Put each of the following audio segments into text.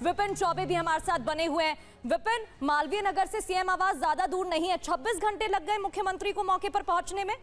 विपिन चौबे भी हमारे साथ बने हुए हैं। विपिन, मालवीय नगर से सीएम आवास ज्यादा दूर नहीं है, 26 घंटे लग गए मुख्यमंत्री को मौके पर पहुंचने में।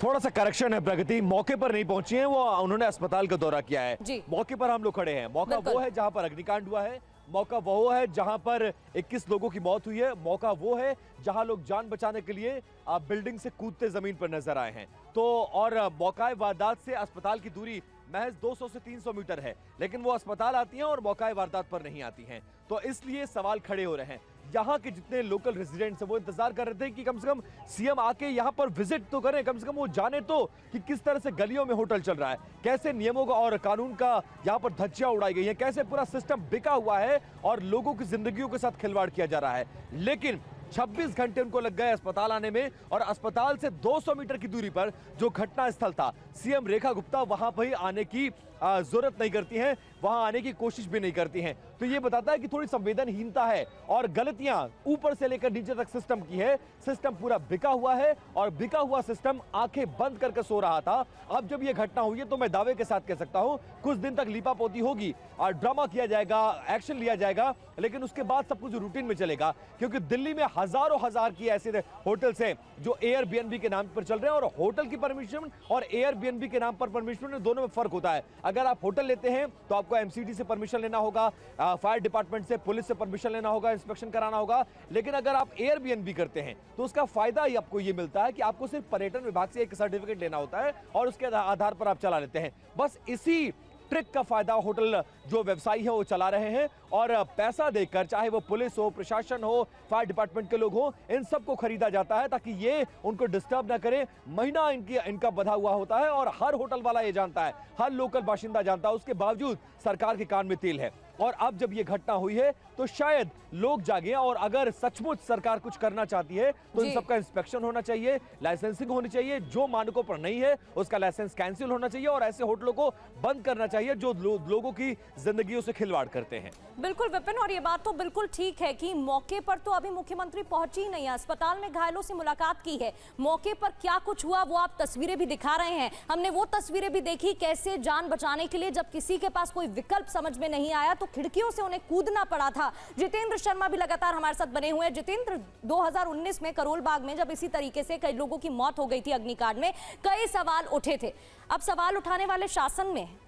थोड़ा सा करेक्शन है प्रगति, मौके पर नहीं पहुंची है वो, उन्होंने अस्पताल का दौरा किया है। मौके पर हम लोग खड़े हैं। मौका वो है जहां पर अग्निकांड हुआ है, मौका वो है जहां पर 21 लोगों की मौत हुई है, मौका वो है जहां लोग जान बचाने के लिए बिल्डिंग से कूदते जमीन पर नजर आए हैं। तो और मौकाए वारदात से अस्पताल की दूरी महज 200 से 300 मीटर है, लेकिन वो अस्पताल आती हैं और मौकाए वारदात पर नहीं आती हैं। तो इसलिए सवाल खड़े हो रहे हैं। यहाँ के जितने लोकल रेजिडेंट्स हैं वो इंतजार कर रहे थे कि कम से कम सीएम आके यहाँ पर विजिट तो करें, कम से कम वो जाने तो कि किस तरह से गलियों में होटल चल रहा है, कैसे नियमों का और कानून का यहाँ पर धज्जियां उड़ाई गई है, कैसे पूरा सिस्टम बिका हुआ है और लोगों की जिंदगियों के साथ खिलवाड़ किया जा रहा है। लेकिन 26 घंटे उनको लग गए अस्पताल आने में, और अस्पताल से 200 मीटर की दूरी पर जो घटना स्थल था, सीएम रेखा गुप्ता वहां पर ही आने की जरूरत नहीं करती हैं, वहां आने की कोशिश भी नहीं करती हैं। तो ये बताता है कि थोड़ी संवेदनहीनता है और गलतियां ऊपर से लेकर नीचे तक सिस्टम की है। सिस्टम पूरा बिका हुआ है और बिका हुआ सिस्टम आंखें बंद करके सो रहा था। अब जब ये घटना हुई है तो मैं दावे के साथ कह सकता हूं कुछ दिन तक लीपापोती होगी और ड्रामा किया जाएगा, एक्शन लिया जाएगा, लेकिन उसके बाद सब कुछ रूटीन में चलेगा। क्योंकि दिल्ली में हजारों हजार की ऐसे होटल्स हैं जो एयरबीएनबी के नाम पर चल रहे हैं, और होटल की परमिशन और एयरबीएनबी के नाम पर परमिशन दोनों में फर्क होता है। अगर आप होटल लेते हैं तो आपको एमसीडी से परमिशन लेना होगा, फायर डिपार्टमेंट से, पुलिस से परमिशन लेना होगा, इंस्पेक्शन कराना होगा। लेकिन अगर आप एयरबीएनबी करते हैं तो उसका फायदा ही आपको ये मिलता है कि आपको सिर्फ पर्यटन विभाग से एक सर्टिफिकेट लेना होता है और उसके आधार पर आप चला लेते हैं। बस इसी ट्रिक का फायदा होटल जो व्यवसायी है वो चला रहे हैं, और पैसा देकर, चाहे वो पुलिस हो, प्रशासन हो, फायर डिपार्टमेंट के लोग हो, इन सबको खरीदा जाता है ताकि ये उनको डिस्टर्ब ना करें। महीना इनका बधा हुआ होता है और हर होटल वाला ये जानता है, हर लोकल बाशिंदा जानता है, उसके बावजूद सरकार के कान में तेल है। और अब जब ये घटना हुई है तो शायद लोग जागे, और अगर सचमुच सरकार कुछ करना चाहती है तो इन सबका इंस्पेक्शन होना चाहिए, लाइसेंसिंग होनी चाहिए, जो मानकों पर नहीं है उसका लाइसेंस कैंसिल होना चाहिए, और ऐसे होटलों को बंद करना चाहिए जो लोगों की जिंदगियों से खिलवाड़ करते हैं। बिल्कुल विपिन, और ये बात तो बिल्कुल ठीक है कि मौके पर तो अभी मुख्यमंत्री पहुंची ही नहीं है, अस्पताल में घायलों से मुलाकात की है। मौके पर क्या कुछ हुआ वो आप तस्वीरें भी दिखा रहे हैं, हमने वो तस्वीरें भी देखी कैसे जान बचाने के लिए जब किसी के पास कोई विकल्प समझ में नहीं आया तो खिड़कियों से उन्हें कूदना पड़ा था। जितेंद्र शर्मा भी लगातार हमारे साथ बने हुए हैं। जितेंद्र, 2019 में करोल बाग में जब इसी तरीके से कई लोगों की मौत हो गई थी अग्निकांड में, कई सवाल उठे थे। अब सवाल उठाने वाले शासन में हैं।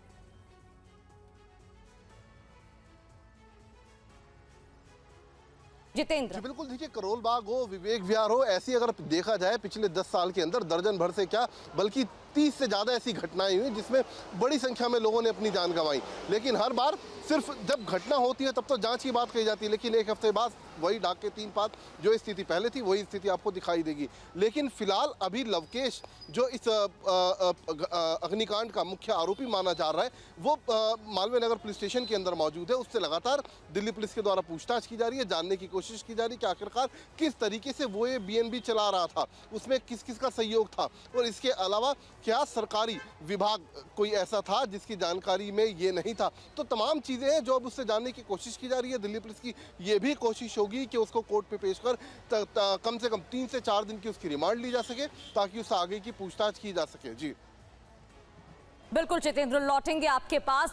जितेंद्र, बिल्कुल, देखिए करोल बाग हो, विवेक विहार हो, ऐसी अगर देखा जाए पिछले 10 साल के अंदर दर्जन भर से क्या बल्कि 30 से ज़्यादा ऐसी घटनाएं हुई जिसमें बड़ी संख्या में लोगों ने अपनी जान गंवाई। लेकिन हर बार सिर्फ जब घटना होती है तब तो जांच की बात कही जाती है, लेकिन एक हफ्ते बाद वही ढाक के 3 पात जो स्थिति पहले थी वही स्थिति आपको दिखाई देगी। लेकिन फिलहाल अभी लवकेश जो इस अग्निकांड का मुख्य आरोपी माना जा रहा है वो मालवीय नगर पुलिस स्टेशन के अंदर मौजूद है। उससे लगातार दिल्ली पुलिस के द्वारा पूछताछ की जा रही है, जानने की कोशिश की जा रही है कि आखिरकार किस तरीके से वो ये बीएनबी चला रहा था, उसमें किस किस का सहयोग था, और इसके अलावा क्या सरकारी विभाग कोई ऐसा था जिसकी जानकारी में ये नहीं था। तो तमाम चीज़ें हैं जो अब उससे जानने की कोशिश की जा रही है। दिल्ली पुलिस की ये भी कोशिश होगी कि उसको कोर्ट पे पेश कर कम से कम 3 से 4 दिन की उसकी रिमांड ली जा सके ताकि उससे आगे की पूछताछ की जा सके। जी बिल्कुल जितेंद्र, लौटेंगे आपके पास।